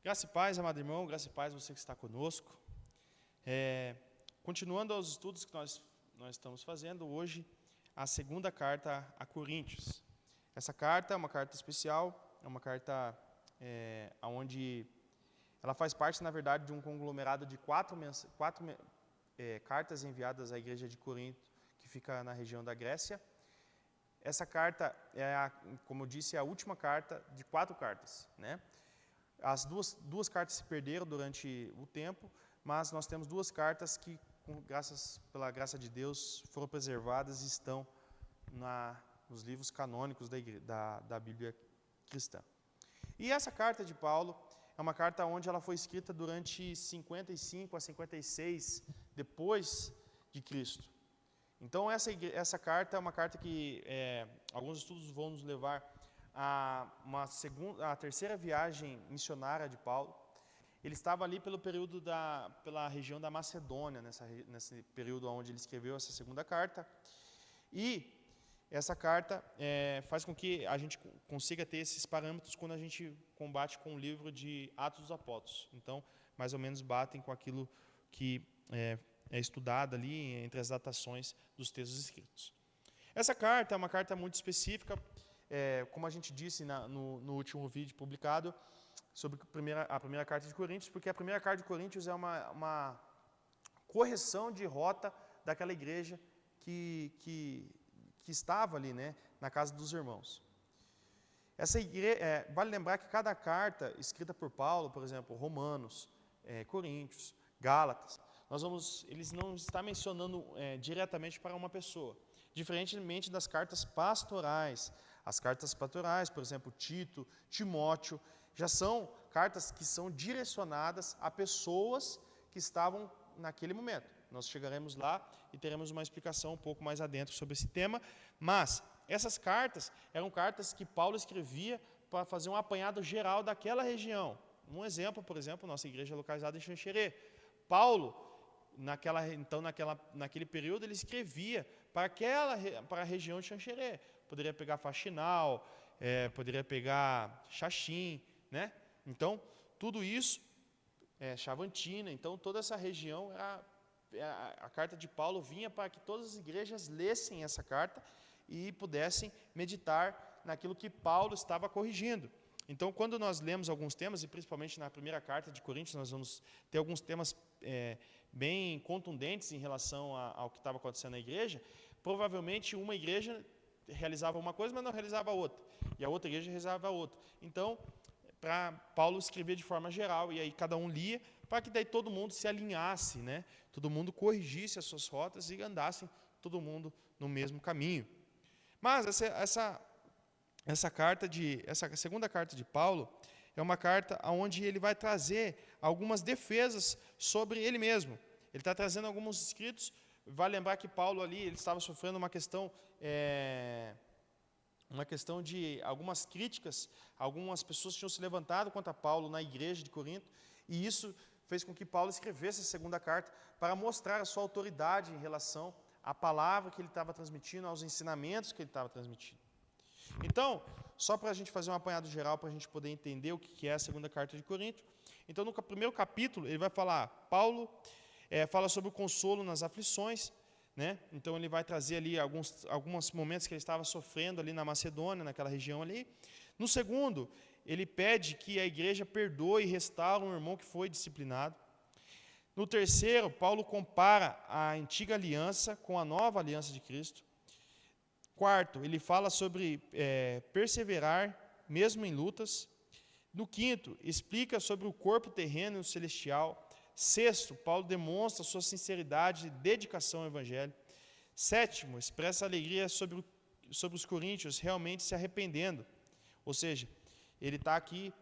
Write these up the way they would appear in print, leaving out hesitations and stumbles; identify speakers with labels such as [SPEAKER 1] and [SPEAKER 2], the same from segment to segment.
[SPEAKER 1] Graça e paz, amado irmão, graça e paz você que está conosco. Continuando aos estudos que nós estamos fazendo, hoje a segunda carta a Coríntios. Essa carta é uma carta especial, é uma carta onde ela faz parte, na verdade, de um conglomerado de quatro cartas enviadas à igreja de Corinto, que fica na região da Grécia. Essa carta, como eu disse, é a última carta de 4 cartas, né? As duas cartas se perderam durante o tempo, mas nós temos 2 cartas que, pela graça de Deus, foram preservadas e estão nos livros canônicos da Bíblia cristã. E essa carta de Paulo é uma carta onde ela foi escrita durante 55 a 56 depois de Cristo. Então, essa carta é uma carta que alguns estudos vão nos levar a terceira viagem missionária de Paulo. Ele estava ali pela região da Macedônia, nesse período onde ele escreveu essa segunda carta. E essa carta faz com que a gente consiga ter esses parâmetros quando a gente combate com o livro de Atos dos Apóstolos. Então, mais ou menos batem com aquilo que é estudado ali entre as datações dos textos escritos. Essa carta é uma carta muito específica, como a gente disse no último vídeo publicado, sobre a primeira carta de Coríntios, porque a primeira carta de Coríntios é uma correção de rota daquela igreja que estava ali, né, na casa dos irmãos. Vale lembrar que cada carta escrita por Paulo, por exemplo, Romanos, Coríntios, Gálatas, eles não estão mencionando diretamente para uma pessoa, diferentemente das cartas pastorais. As cartas pastorais, por exemplo, Tito, Timóteo, já são cartas que são direcionadas a pessoas que estavam naquele momento. Nós chegaremos lá e teremos uma explicação um pouco mais adentro sobre esse tema, mas essas cartas eram cartas que Paulo escrevia para fazer um apanhado geral daquela região. Um exemplo, por exemplo, nossa igreja localizada em Xanxerê. Paulo, naquele período, ele escrevia para a região de Xanxerê. Poderia pegar Faxinal, poderia pegar Xaxim, né? Então, tudo isso, Chavantina, então toda essa região, a carta de Paulo vinha para que todas as igrejas lessem essa carta e pudessem meditar naquilo que Paulo estava corrigindo. Então, quando nós lemos alguns temas, e principalmente na primeira carta de Coríntios, nós vamos ter alguns temas bem contundentes em relação ao que estava acontecendo na igreja. Provavelmente uma igreja realizava uma coisa, mas não realizava a outra, e a outra igreja realizava a outra. Então, para Paulo escrever de forma geral, e aí cada um lia, para que daí todo mundo se alinhasse, né? Todo mundo corrigisse as suas rotas e andassem todo mundo no mesmo caminho. Mas essa segunda carta de Paulo é uma carta onde ele vai trazer algumas defesas sobre ele mesmo. Ele está trazendo alguns escritos. Vale lembrar que Paulo ali ele estava sofrendo uma questão de algumas críticas. Algumas pessoas tinham se levantado contra Paulo na igreja de Corinto, e isso fez com que Paulo escrevesse a segunda carta para mostrar a sua autoridade em relação à palavra que ele estava transmitindo, aos ensinamentos que ele estava transmitindo. Então, só para a gente fazer um apanhado geral, para a gente poder entender o que é a segunda carta de Corinto. Então, no primeiro capítulo, ele vai falar, Paulo fala sobre o consolo nas aflições, né? Então, ele vai trazer ali alguns momentos que ele estava sofrendo ali na Macedônia, naquela região ali. No segundo, ele pede que a igreja perdoe e restaure um irmão que foi disciplinado. No terceiro, Paulo compara a antiga aliança com a nova aliança de Cristo. Quarto, ele fala sobre perseverar mesmo em lutas. No quinto, explica sobre o corpo terreno e o celestial. Sexto, Paulo demonstra sua sinceridade e dedicação ao Evangelho. Sétimo, expressa alegria sobre os coríntios realmente se arrependendo. Ou seja, ele está aqui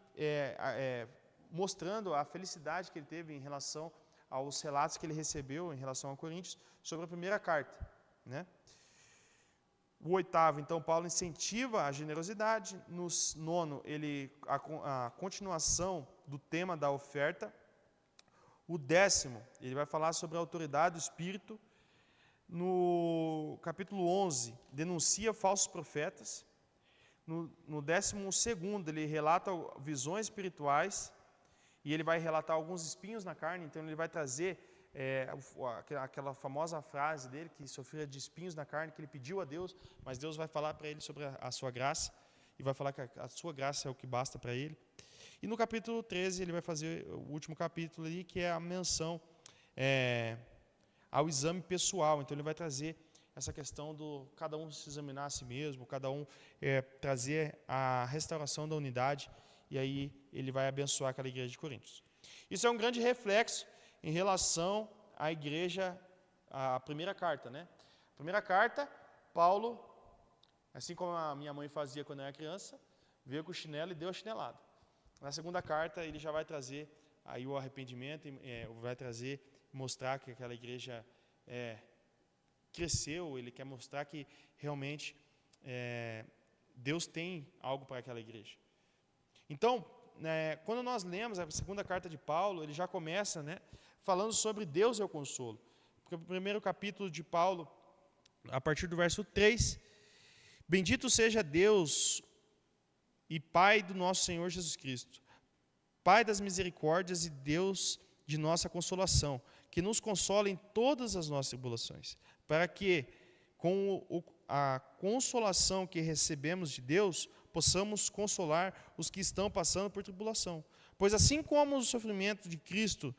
[SPEAKER 1] mostrando a felicidade que ele teve em relação aos relatos que ele recebeu em relação a Coríntios sobre a primeira carta, né? O oitavo, então, Paulo incentiva a generosidade. No nono, a continuação do tema da oferta. O décimo, ele vai falar sobre a autoridade do Espírito. No capítulo 11, denuncia falsos profetas. No 12º, ele relata visões espirituais. e ele vai relatar alguns espinhos na carne, então ele vai trazer aquela famosa frase dele, que sofria de espinhos na carne, que ele pediu a Deus, mas Deus vai falar para ele sobre a sua graça, e vai falar que a sua graça é o que basta para ele. E no capítulo 13, ele vai fazer o último capítulo ali, que é a menção ao exame pessoal. Então ele vai trazer essa questão do cada um se examinar a si mesmo, cada um trazer a restauração da unidade, e aí ele vai abençoar aquela igreja de Coríntios. Isso é um grande reflexo em relação à igreja, a primeira carta, né? A primeira carta, Paulo, assim como a minha mãe fazia quando eu era criança, veio com o chinelo e deu a chinelada. Na segunda carta, ele já vai trazer aí o arrependimento, vai trazer, mostrar que aquela igreja cresceu, ele quer mostrar que realmente Deus tem algo para aquela igreja. Então, quando nós lemos a segunda carta de Paulo, ele já começa, né, falando sobre Deus é o consolo. Porque o primeiro capítulo de Paulo, a partir do verso 3, bendito seja Deus e Pai do nosso Senhor Jesus Cristo, Pai das misericórdias e Deus de nossa consolação, que nos consola em todas as nossas tribulações, para que, com a consolação que recebemos de Deus, possamos consolar os que estão passando por tribulação. Pois assim como os sofrimentos de Cristo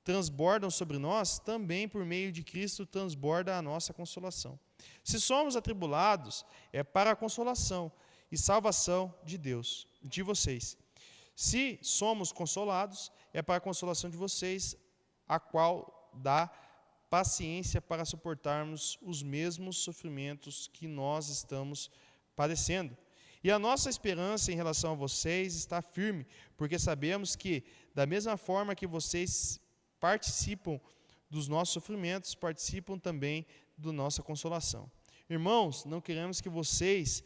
[SPEAKER 1] transbordam sobre nós, também por meio de Cristo transborda a nossa consolação. Se somos atribulados, é para a consolação e salvação de Deus, de vocês. Se somos consolados, é para a consolação de vocês, a qual dá paciência para suportarmos os mesmos sofrimentos que nós estamos padecendo. E a nossa esperança em relação a vocês está firme, porque sabemos que, da mesma forma que vocês participam dos nossos sofrimentos, participam também da nossa consolação. Irmãos, não queremos que vocês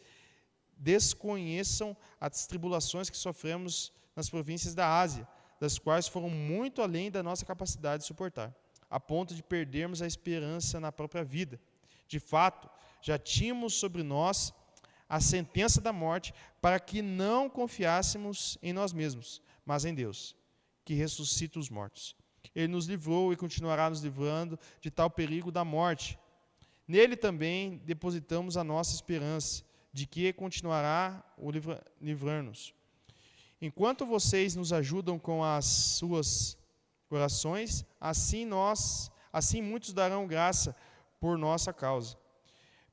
[SPEAKER 1] desconheçam as tribulações que sofremos nas províncias da Ásia, das quais foram muito além da nossa capacidade de suportar, a ponto de perdermos a esperança na própria vida. De fato, já tínhamos sobre nós a sentença da morte, para que não confiássemos em nós mesmos, mas em Deus, que ressuscita os mortos. Ele nos livrou e continuará nos livrando de tal perigo da morte. Nele também depositamos a nossa esperança, de que continuará o livrar-nos. Enquanto vocês nos ajudam com as suas orações, assim muitos darão graça por nossa causa,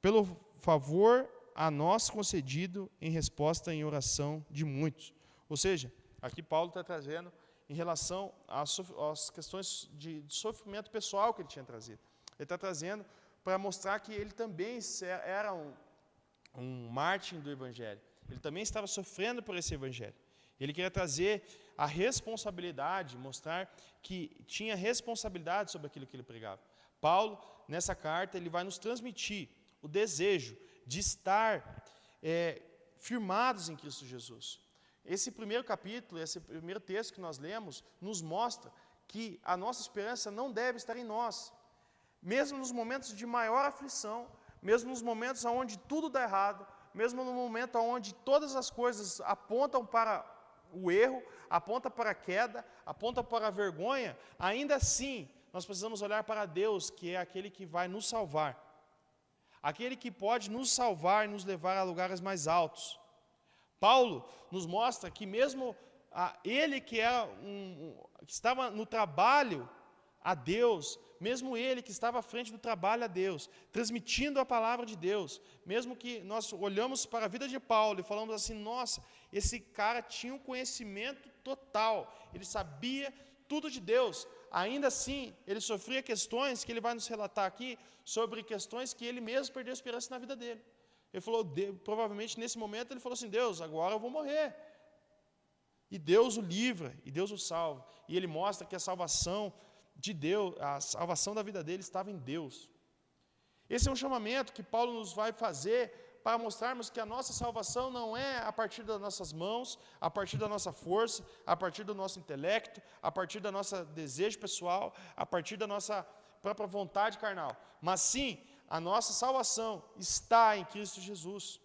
[SPEAKER 1] pelo favor a nós concedido em resposta em oração de muitos. Ou seja, aqui Paulo está trazendo em relação às questões de sofrimento pessoal que ele tinha trazido. Ele está trazendo para mostrar que ele também era um mártir do Evangelho. Ele também estava sofrendo por esse Evangelho. Ele queria trazer a responsabilidade, mostrar que tinha responsabilidade sobre aquilo que ele pregava. Paulo, nessa carta, ele vai nos transmitir o desejo de estar firmados em Cristo Jesus. Esse primeiro capítulo, esse primeiro texto que nós lemos, nos mostra que a nossa esperança não deve estar em nós. Mesmo nos momentos de maior aflição, mesmo nos momentos onde tudo dá errado, mesmo no momento onde todas as coisas apontam para o erro, apontam para a queda, apontam para a vergonha, ainda assim, nós precisamos olhar para Deus, que é aquele que vai nos salvar. Aquele que pode nos salvar e nos levar a lugares mais altos. Paulo nos mostra que mesmo ele que que estava no trabalho a Deus, mesmo ele que estava à frente do trabalho a Deus, transmitindo a palavra de Deus, mesmo que nós olhamos para a vida de Paulo e falamos assim, nossa, esse cara tinha um conhecimento total, ele sabia tudo de Deus, ainda assim, ele sofria questões que ele vai nos relatar aqui, sobre questões que ele mesmo perdeu a esperança na vida dele. Ele falou, provavelmente nesse momento, ele falou assim, Deus, agora eu vou morrer. E Deus o livra, e Deus o salva. E ele mostra que a salvação de Deus, a salvação da vida dele estava em Deus. Esse é um chamamento que Paulo nos vai fazer para mostrarmos que a nossa salvação não é a partir das nossas mãos, a partir da nossa força, a partir do nosso intelecto, a partir do nosso desejo pessoal, a partir da nossa própria vontade carnal, mas sim, a nossa salvação está em Cristo Jesus.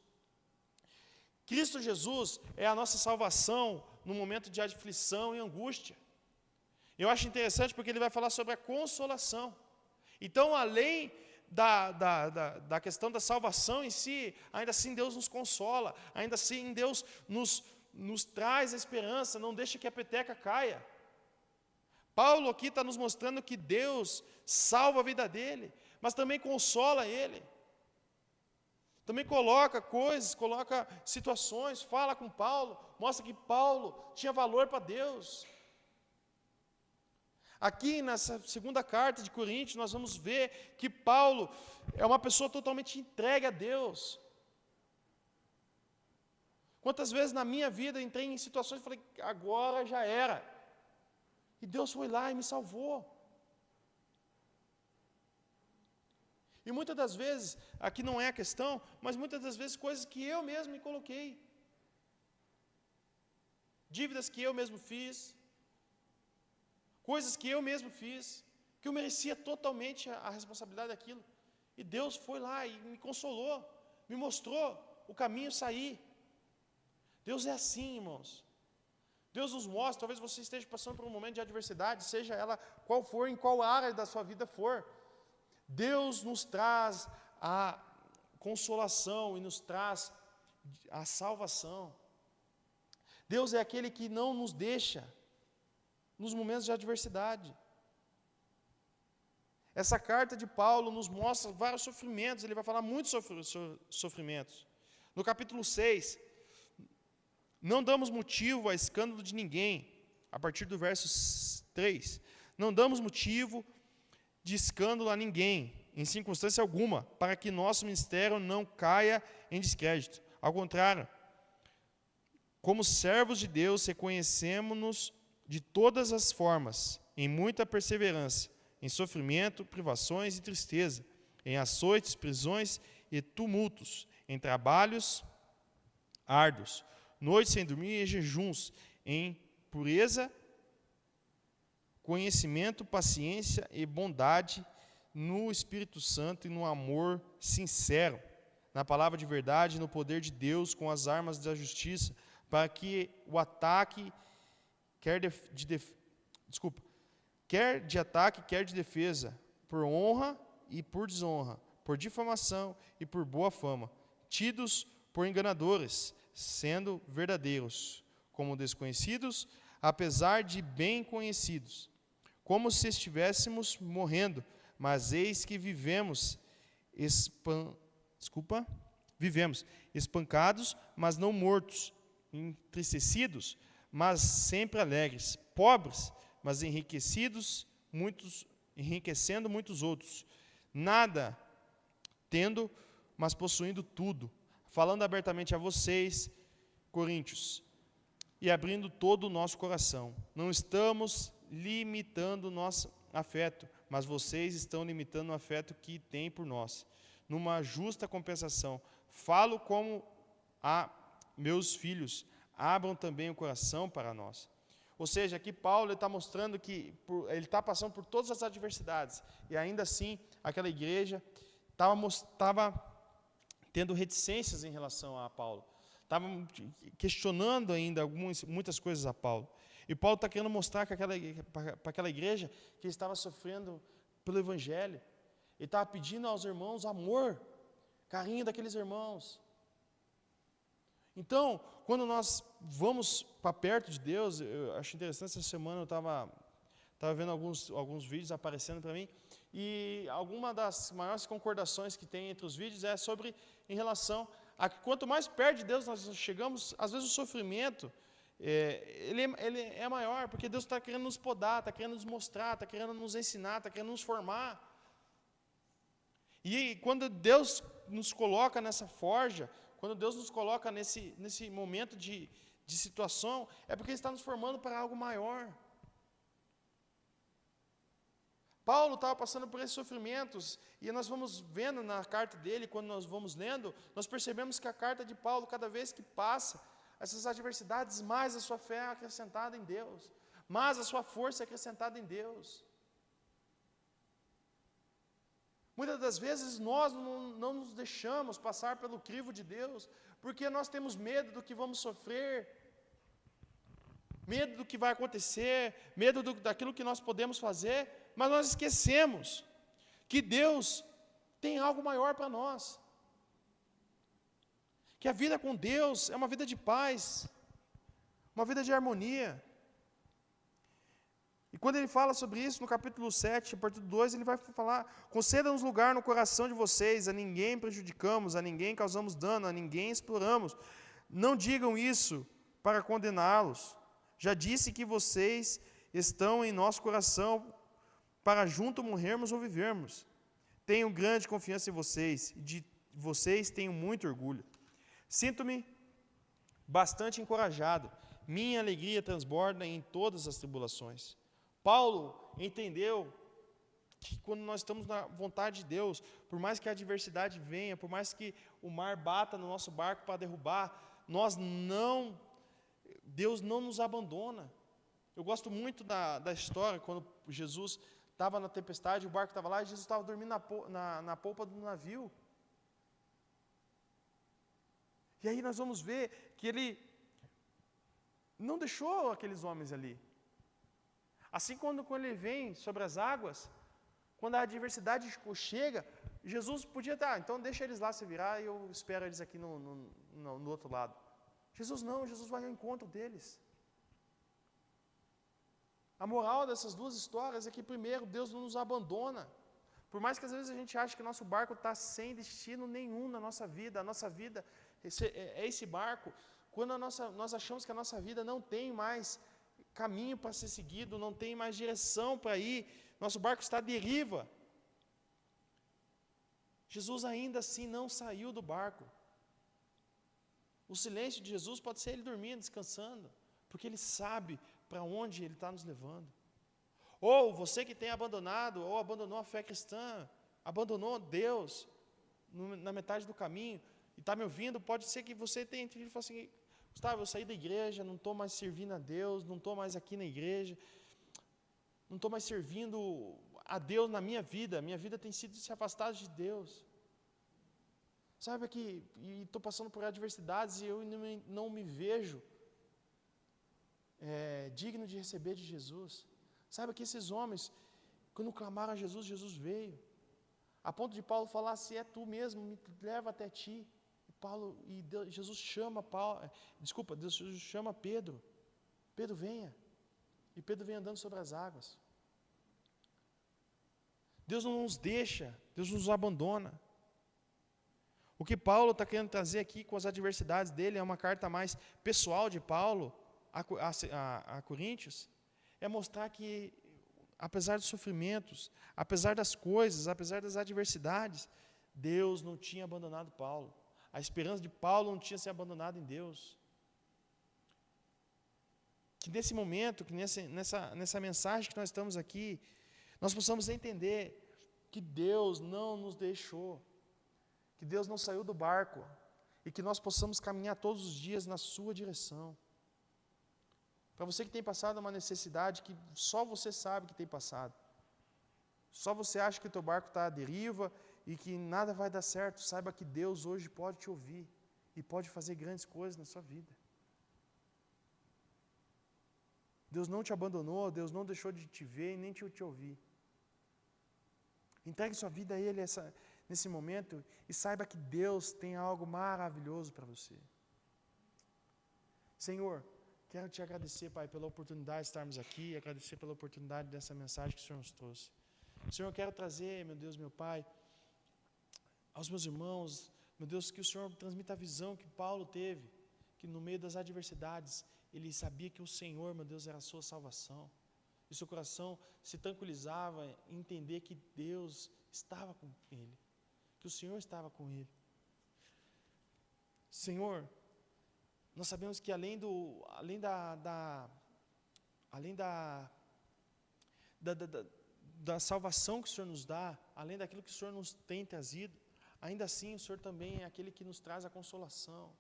[SPEAKER 1] Cristo Jesus é a nossa salvação no momento de aflição e angústia. Eu acho interessante porque ele vai falar sobre a consolação. Então, além da questão da salvação em si, ainda assim Deus nos consola, ainda assim Deus nos traz a esperança, não deixa que a peteca caia. Paulo aqui está nos mostrando que Deus salva a vida dele, mas também consola ele. Também coloca coisas, coloca situações, fala com Paulo, mostra que Paulo tinha valor para Deus. Aqui nessa segunda carta de Coríntios, nós vamos ver que Paulo é uma pessoa totalmente entregue a Deus. Quantas vezes na minha vida entrei em situações e falei, agora já era. E Deus foi lá e me salvou. E muitas das vezes, aqui não é a questão, mas muitas das vezes coisas que eu mesmo me coloquei. Dívidas que eu mesmo fiz. Coisas que eu mesmo fiz, que eu merecia totalmente a responsabilidade daquilo. E Deus foi lá e me consolou, me mostrou o caminho sair. Deus é assim, irmãos. Deus nos mostra, talvez você esteja passando por um momento de adversidade, seja ela qual for, em qual área da sua vida for. Deus nos traz a consolação e nos traz a salvação. Deus é aquele que não nos deixa nos momentos de adversidade. Essa carta de Paulo nos mostra vários sofrimentos, ele vai falar muito sobre sofrimentos. No capítulo 6, não damos motivo a escândalo de ninguém, a partir do verso 3. Não damos motivo de escândalo a ninguém, em circunstância alguma, para que nosso ministério não caia em descrédito. Ao contrário, como servos de Deus, reconhecemos-nos de todas as formas, em muita perseverança, em sofrimento, privações e tristeza, em açoites, prisões e tumultos, em trabalhos árduos, noites sem dormir e jejuns, em pureza, conhecimento, paciência e bondade, no Espírito Santo e no amor sincero, na palavra de verdade e no poder de Deus, com as armas da justiça, para que o ataque quer de ataque, quer de defesa, por honra e por desonra, por difamação e por boa fama, tidos por enganadores, sendo verdadeiros, como desconhecidos, apesar de bem conhecidos, como se estivéssemos morrendo, mas eis que vivemos, espancados, mas não mortos, entristecidos, mas sempre alegres, pobres, mas enriquecendo muitos outros, nada tendo, mas possuindo tudo, falando abertamente a vocês, coríntios, e abrindo todo o nosso coração. Não estamos limitando o nosso afeto, mas vocês estão limitando o afeto que têm por nós, numa justa compensação. Falo como a meus filhos, abram também o coração para nós. Ou seja, aqui Paulo está mostrando que ele está passando por todas as adversidades, e ainda assim, aquela igreja estava tendo reticências em relação a Paulo, estava questionando ainda muitas coisas a Paulo. E Paulo está querendo mostrar para aquela igreja que ele estava sofrendo pelo Evangelho. Ele estava pedindo aos irmãos amor, carinho daqueles irmãos. Então, quando nós vamos para perto de Deus, eu acho interessante, essa semana eu estava vendo alguns vídeos aparecendo para mim, e alguma das maiores concordações que tem entre os vídeos é em relação a que quanto mais perto de Deus nós chegamos, às vezes o sofrimento, ele é maior, porque Deus está querendo nos podar, está querendo nos mostrar, está querendo nos ensinar, está querendo nos formar. E quando Deus nos coloca nessa forja, quando Deus nos coloca nesse momento de situação, é porque Ele está nos formando para algo maior. Paulo estava passando por esses sofrimentos, e nós vamos vendo na carta dele, quando nós vamos lendo, nós percebemos que a carta de Paulo, cada vez que passa essas adversidades, mais a sua fé é acrescentada em Deus, mais a sua força é acrescentada em Deus. Muitas das vezes nós não nos deixamos passar pelo crivo de Deus, porque nós temos medo do que vamos sofrer. medo do que vai acontecer, medo daquilo que nós podemos fazer, mas nós esquecemos que Deus tem algo maior para nós. Que a vida com Deus é uma vida de paz, uma vida de harmonia. E quando ele fala sobre isso, no capítulo 7, a partir do 2, ele vai falar: conceda-nos lugar no coração de vocês, a ninguém prejudicamos, a ninguém causamos dano, a ninguém exploramos. Não digam isso para condená-los. Já disse que vocês estão em nosso coração para junto morrermos ou vivermos. Tenho grande confiança em vocês, e de vocês tenho muito orgulho. Sinto-me bastante encorajado. Minha alegria transborda em todas as tribulações. Paulo entendeu que quando nós estamos na vontade de Deus, por mais que a adversidade venha, por mais que o mar bata no nosso barco para derrubar, Deus não nos abandona. Eu gosto muito da história, quando Jesus estava na tempestade, o barco estava lá e Jesus estava dormindo na polpa do navio. E aí nós vamos ver que ele não deixou aqueles homens ali. Assim, quando ele vem sobre as águas, quando a adversidade chega, Jesus podia estar, então deixa eles lá se virar e eu espero eles aqui no outro lado. Jesus não, Jesus vai ao encontro deles. A moral dessas duas histórias é que, primeiro, Deus não nos abandona. Por mais que às vezes a gente ache que o nosso barco está sem destino nenhum na nossa vida, a nossa vida é esse barco. Quando nós achamos que a nossa vida não tem mais caminho para ser seguido, não tem mais direção para ir, nosso barco está à deriva. Jesus ainda assim não saiu do barco. O silêncio de Jesus pode ser ele dormindo, descansando, porque ele sabe para onde ele está nos levando. Ou você que tem abandonado, ou abandonou a fé cristã, abandonou Deus na metade do caminho, e está me ouvindo, pode ser que você tenha entendido e fale assim: Gustavo, eu saí da igreja, não estou mais servindo a Deus, não estou mais aqui na igreja, não estou mais servindo a Deus na minha vida tem sido se afastar de Deus. Sabe que estou passando por adversidades e eu não me vejo digno de receber de Jesus. Sabe que esses homens, quando clamaram a Jesus, Jesus veio. A ponto de Paulo falar: se é tu mesmo, me leva até ti. Jesus chama Jesus chama Pedro. Pedro, venha. E Pedro vem andando sobre as águas. Deus não nos deixa, Deus nos abandona. O que Paulo está querendo trazer aqui com as adversidades dele é uma carta mais pessoal de Paulo a Coríntios, é mostrar que, apesar dos sofrimentos, apesar das coisas, apesar das adversidades, Deus não tinha abandonado Paulo. A esperança de Paulo não tinha se abandonado em Deus. Que nesse momento, que nessa mensagem que nós estamos aqui, nós possamos entender que Deus não nos deixou, que Deus não saiu do barco, e que nós possamos caminhar todos os dias na sua direção. Para você que tem passado uma necessidade que só você sabe que tem passado, só você acha que o teu barco está à deriva e que nada vai dar certo, saiba que Deus hoje pode te ouvir e pode fazer grandes coisas na sua vida. Deus não te abandonou, Deus não deixou de te ver e nem de te ouvir. Entregue sua vida a Ele nesse momento e saiba que Deus tem algo maravilhoso para você. Senhor, quero te agradecer, Pai, pela oportunidade de estarmos aqui, agradecer pela oportunidade dessa mensagem que o Senhor nos trouxe. Senhor, eu quero trazer, meu Deus, meu Pai, aos meus irmãos, meu Deus, que o Senhor transmita a visão que Paulo teve, que no meio das adversidades, ele sabia que o Senhor, meu Deus, era a sua salvação. E seu coração se tranquilizava em entender que Deus estava com ele, que o Senhor estava com ele. Senhor, nós sabemos que além da salvação que o Senhor nos dá, além daquilo que o Senhor nos tem trazido, ainda assim o Senhor também é aquele que nos traz a consolação,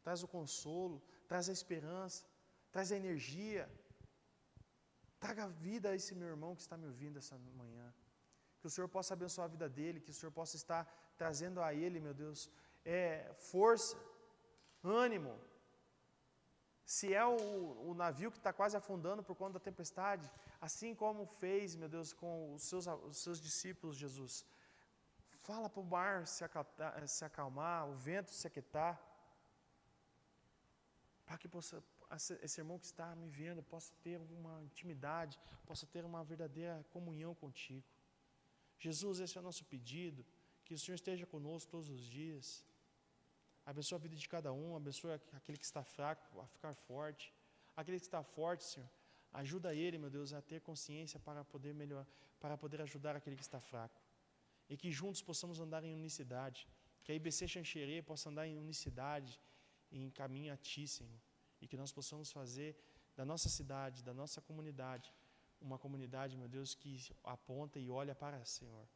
[SPEAKER 1] traz o consolo, traz a esperança, traz a energia. Traga vida a esse meu irmão que está me ouvindo essa manhã. Que o Senhor possa abençoar a vida dele, que o Senhor possa estar trazendo a ele, meu Deus, força, ânimo, se é o navio que está quase afundando por conta da tempestade, assim como fez, meu Deus, com os seus discípulos, Jesus. Fala para o mar se acalmar, o vento se aquietar, para que esse irmão que está me vendo possa ter uma intimidade, possa ter uma verdadeira comunhão contigo. Jesus, esse é o nosso pedido, que o Senhor esteja conosco todos os dias. Abençoa a vida de cada um, abençoa aquele que está fraco a ficar forte. Aquele que está forte, Senhor, ajuda ele, meu Deus, a ter consciência para poder melhorar, para poder ajudar aquele que está fraco. E que juntos possamos andar em unicidade. Que a IBC Xanxerê possa andar em unicidade e em caminho a Ti, Senhor. E que nós possamos fazer da nossa cidade, da nossa comunidade, uma comunidade, meu Deus, que aponta e olha para o Senhor.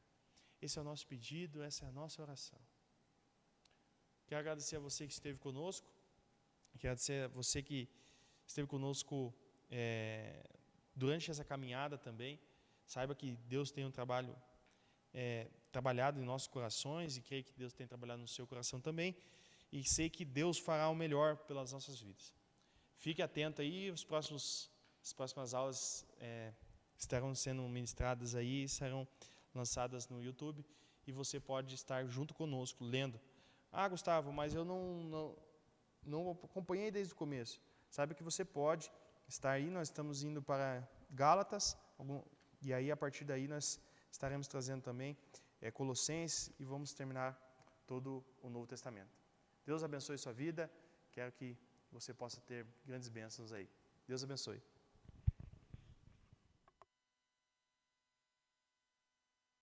[SPEAKER 1] Esse é o nosso pedido, essa é a nossa oração. Quero agradecer a você que esteve conosco. Quero agradecer a você que esteve conosco durante essa caminhada também. Saiba que Deus tem um trabalho trabalhado em nossos corações e creio que Deus tem trabalhado no seu coração também. E sei que Deus fará o melhor pelas nossas vidas. Fique atento aí, as próximas aulas estarão sendo ministradas aí, serão lançadas no YouTube e você pode estar junto conosco, lendo. Ah, Gustavo, mas eu não acompanhei desde o começo. Saiba que você pode estar aí, nós estamos indo para Gálatas, e aí a partir daí nós estaremos trazendo também Colossenses e vamos terminar todo o Novo Testamento. Deus abençoe sua vida, quero que você possa ter grandes bênçãos aí. Deus abençoe.